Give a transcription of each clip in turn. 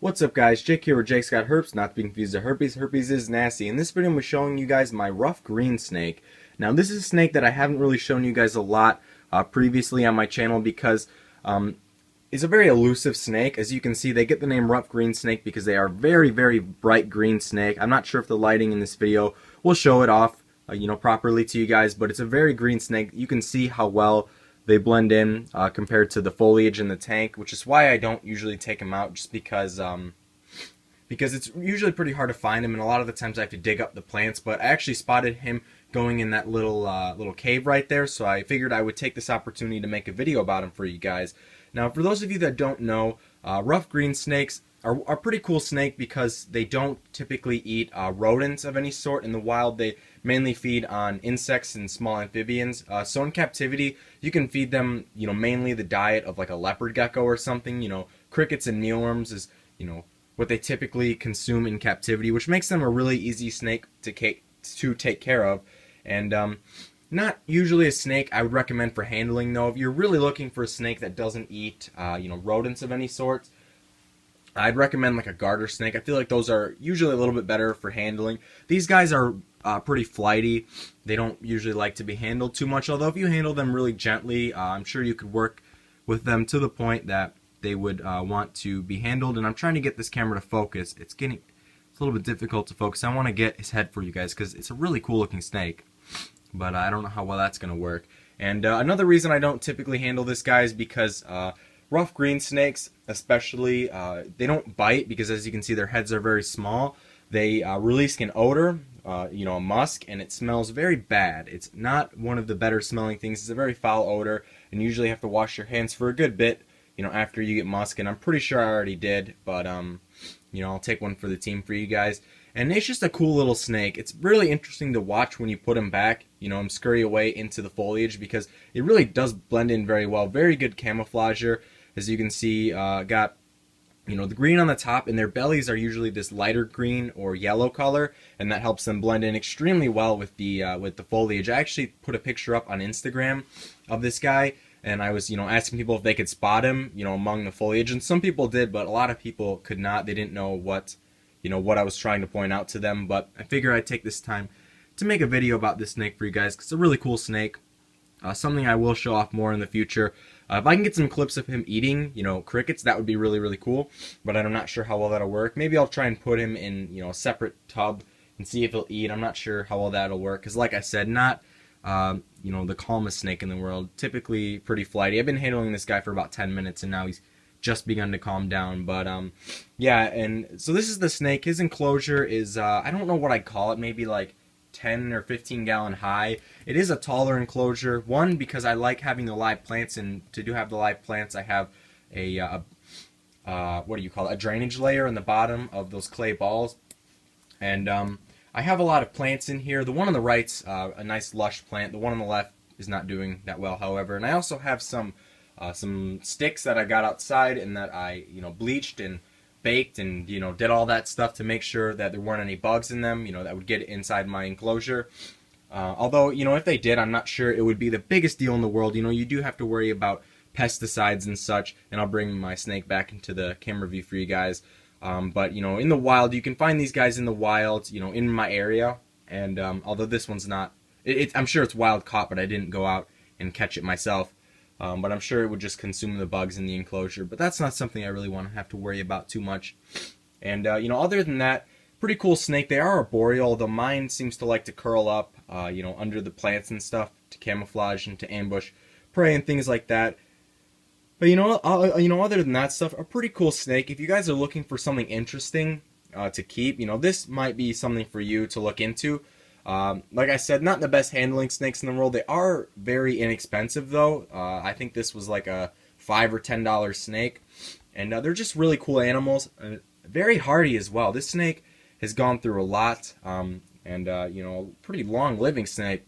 What's up guys, Jake here with JakesGotHerps, not to be confused with herpes. Herpes is nasty. In this video I'm showing you guys my rough green snake. Now this is a snake that I haven't really shown you guys a lot previously on my channel because it's a very elusive snake. As you can see, they get the name rough green snake because they are very bright green snake. I'm not sure if the lighting in this video will show it off properly to you guys, but it's a very green snake. You can see how well they blend in compared to the foliage in the tank, which is why I don't usually take them out, just because it's usually pretty hard to find them, and a lot of the times I have to dig up the plants. But I actually spotted him going in that little cave right there, so I figured I would take this opportunity to make a video about him for you guys. Now, for those of you that don't know, rough green snakes are a pretty cool snake because they don't typically eat rodents of any sort. In the wild, they mainly feed on insects and small amphibians. So in captivity, you can feed them, mainly the diet of like a leopard gecko or something. Crickets and mealworms is, what they typically consume in captivity, which makes them a really easy snake to take care of. And not usually a snake I would recommend for handling, though. If you're really looking for a snake that doesn't eat, rodents of any sort, I'd recommend like a garter snake. I feel like those are usually a little bit better for handling. These guys are pretty flighty. They don't usually like to be handled too much, although if you handle them really gently, I'm sure you could work with them to the point that they would want to be handled. And I'm trying to get this camera to focus. It's a little bit difficult to focus. I want to get his head for you guys because it's a really cool looking snake, but I don't know how well that's going to work. And another reason I don't typically handle this guy is because rough green snakes, especially, they don't bite because, as you can see, their heads are very small. They release an odor, a musk, and it smells very bad. It's not one of the better smelling things. It's a very foul odor, and you usually have to wash your hands for a good bit, after you get musk. And I'm pretty sure I already did, but I'll take one for the team for you guys. And it's just a cool little snake. It's really interesting to watch when you put him back, and scurry away into the foliage, because it really does blend in very well. Very good camouflager. As you can see, got the green on the top, and their bellies are usually this lighter green or yellow color, and that helps them blend in extremely well with the foliage. I actually put a picture up on Instagram of this guy, and I was asking people if they could spot him among the foliage, and some people did, but a lot of people could not. They didn't know what I was trying to point out to them. But I figure I'd take this time to make a video about this snake for you guys because it's a really cool snake. Something I will show off more in the future. If I can get some clips of him eating, crickets, that would be really cool. But I'm not sure how well that'll work. Maybe I'll try and put him in, a separate tub and see if he'll eat. I'm not sure how well that'll work because, like I said, not, the calmest snake in the world. Typically pretty flighty. I've been handling this guy for about 10 minutes, and now he's just begun to calm down. But yeah, and so this is the snake. His enclosure is, I don't know what I'd call it. Maybe like 10 or 15 gallon high. It is a taller enclosure. One, because I like having the live plants, and to have the live plants, I have a what do you call it? A drainage layer in the bottom of those clay balls. And I have a lot of plants in here. The one on the right's a nice lush plant. The one on the left is not doing that well, however. And I also have some sticks that I got outside and that I bleached and baked and did all that stuff to make sure that there weren't any bugs in them that would get inside my enclosure. Although if they did, I'm not sure it would be the biggest deal in the world. You do have to worry about pesticides and such, and I'll bring my snake back into the camera view for you guys. But in the wild, you can find these guys in the wild, in my area. And although this one's not, I'm sure it's wild caught, but I didn't go out and catch it myself. But I'm sure it would just consume the bugs in the enclosure. But that's not something I really want to have to worry about too much. And, other than that, pretty cool snake. They are arboreal, though mine seems to like to curl up, under the plants and stuff to camouflage and to ambush prey and things like that. But, other than that stuff, a pretty cool snake. If you guys are looking for something interesting to keep, this might be something for you to look into. Like I said, not the best handling snakes in the world. They are very inexpensive, though. I think this was like a $5 or $10 snake, and they're just really cool animals. Very hardy as well. This snake has gone through a lot, and pretty long living snake,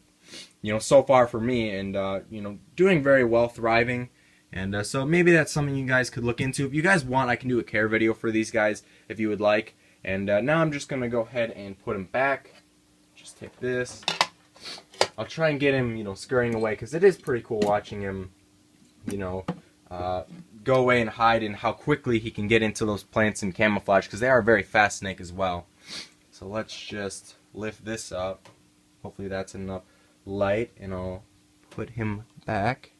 so far for me, and doing very well, thriving. And so maybe that's something you guys could look into. If you guys want, I can do a care video for these guys if you would like. And now I'm just gonna go ahead and put him back. Just take this. I'll try and get him, scurrying away, because it is pretty cool watching him, go away and hide, and how quickly he can get into those plants and camouflage, because they are a very fast snake as well. So let's just lift this up. Hopefully that's enough light, and I'll put him back.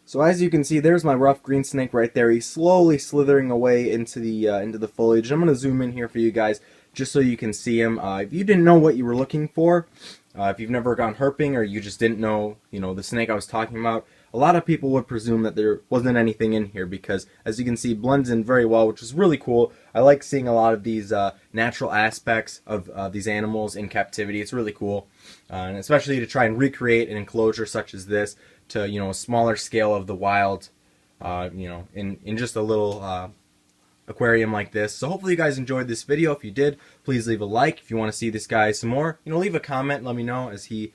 So as you can see, there's my rough green snake right there. He's slowly slithering away into the foliage. I'm going to zoom in here for you guys just so you can see him. If you didn't know what you were looking for, if you've never gone herping, or you just didn't know, the snake I was talking about, a lot of people would presume that there wasn't anything in here because, as you can see, blends in very well, which is really cool. I like seeing a lot of these natural aspects of these animals in captivity. It's really cool, and especially to try and recreate an enclosure such as this to a smaller scale of the wild, in just a little aquarium like this. So hopefully you guys enjoyed this video. If you did, please leave a like. If you want to see this guy some more, leave a comment. Let me know as he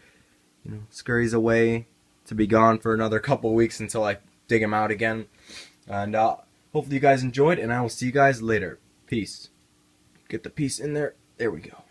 scurries away to be gone for another couple weeks until I dig him out again. And hopefully you guys enjoyed, and I will see you guys later. Peace. Get the piece in there. There we go.